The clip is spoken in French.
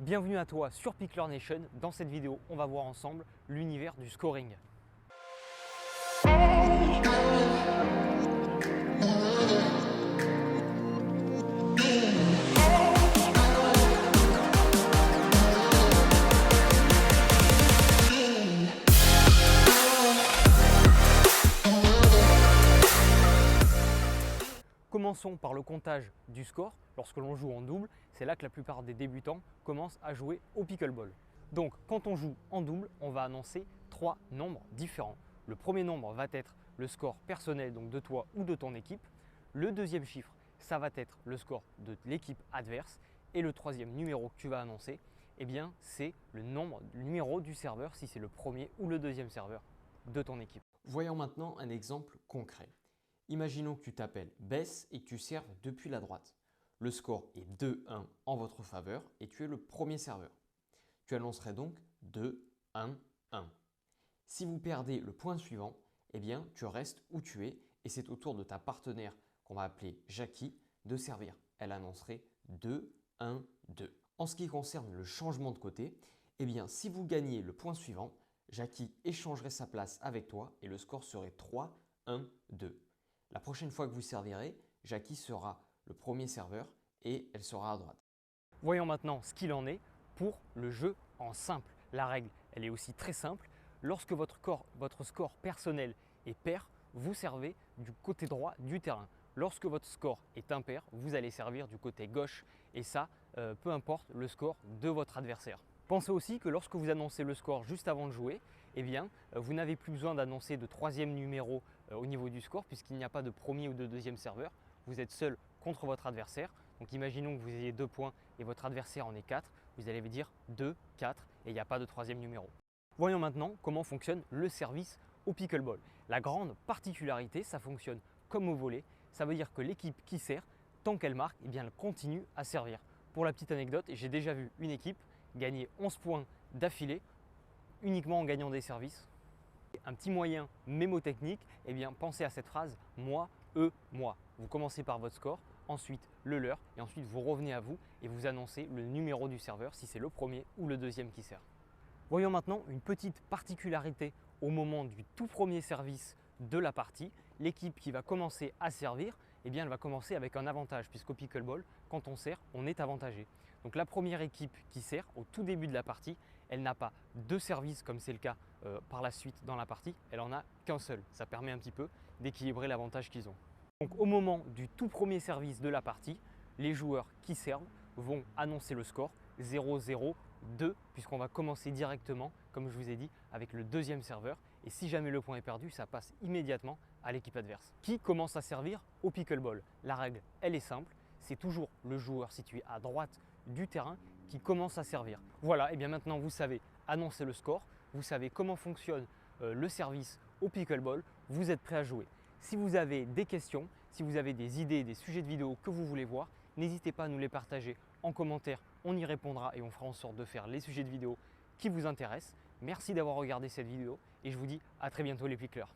Bienvenue à toi sur Pickler Nation. Dans cette vidéo, on va voir ensemble l'univers du scoring. Commençons par le comptage du score. Lorsque l'on joue en double, c'est là que la plupart des débutants commencent à jouer au pickleball. Donc quand on joue en double, on va annoncer trois nombres différents. Le premier nombre va être le score personnel donc de toi ou de ton équipe. Le deuxième chiffre, ça va être le score de l'équipe adverse. Et le troisième numéro que tu vas annoncer, eh bien, c'est le numéro du serveur si c'est le premier ou le deuxième serveur de ton équipe. Voyons maintenant un exemple concret. Imaginons que tu t'appelles Bess et que tu serves depuis la droite. Le score est 2-1 en votre faveur et tu es le premier serveur. Tu annoncerais donc 2-1-1. Si vous perdez le point suivant, eh bien, tu restes où tu es et c'est au tour de ta partenaire qu'on va appeler Jackie de servir. Elle annoncerait 2-1-2. En ce qui concerne le changement de côté, eh bien, si vous gagnez le point suivant, Jackie échangerait sa place avec toi et le score serait 3-1-2. La prochaine fois que vous servirez, Jackie sera le premier serveur et elle sera à droite. Voyons maintenant ce qu'il en est pour le jeu en simple. La règle, elle est aussi très simple. Lorsque votre score personnel est pair, vous servez du côté droit du terrain. Lorsque votre score est impair, vous allez servir du côté gauche et ça, peu importe le score de votre adversaire. Pensez aussi que lorsque vous annoncez le score juste avant de jouer, eh bien, vous n'avez plus besoin d'annoncer de troisième numéro au niveau du score puisqu'il n'y a pas de premier ou de deuxième serveur. Vous êtes seul contre votre adversaire. Donc imaginons que vous ayez 2 points et votre adversaire en ait 4. Vous allez dire 2, 4 et il n'y a pas de troisième numéro. Voyons maintenant comment fonctionne le service au pickleball. La grande particularité, ça fonctionne comme au volley. Ça veut dire que l'équipe qui sert, tant qu'elle marque, eh bien, elle continue à servir. Pour la petite anecdote, j'ai déjà vu une équipe gagner 11 points d'affilée uniquement en gagnant des services. Un petit moyen mémotechnique, eh bien, pensez à cette phrase « moi, eux, moi ». Vous commencez par votre score, ensuite le leur et ensuite vous revenez à vous et vous annoncez le numéro du serveur si c'est le premier ou le deuxième qui sert. Voyons maintenant une petite particularité au moment du tout premier service de la partie. L'équipe qui va commencer à servir, eh bien, elle va commencer avec un avantage puisqu'au pickleball, quand on sert, on est avantagé. Donc la première équipe qui sert au tout début de la partie, elle n'a pas deux services comme c'est le cas par la suite dans la partie, elle en a qu'un seul. Ça permet un petit peu d'équilibrer l'avantage qu'ils ont. Donc au moment du tout premier service de la partie, les joueurs qui servent vont annoncer le score 0-0-2 puisqu'on va commencer directement, comme je vous ai dit, avec le deuxième serveur. Et si jamais le point est perdu, ça passe immédiatement à l'équipe adverse. Qui commence à servir au pickleball? La règle, elle est simple, c'est toujours le joueur situé à droite du terrain qui commence à servir. Voilà, et bien maintenant vous savez annoncer le score, vous savez comment fonctionne le service au pickleball, vous êtes prêt à jouer. Si vous avez des questions, si vous avez des idées, des sujets de vidéos que vous voulez voir, n'hésitez pas à nous les partager en commentaire, on y répondra et on fera en sorte de faire les sujets de vidéos qui vous intéressent. Merci d'avoir regardé cette vidéo et je vous dis à très bientôt les picklers.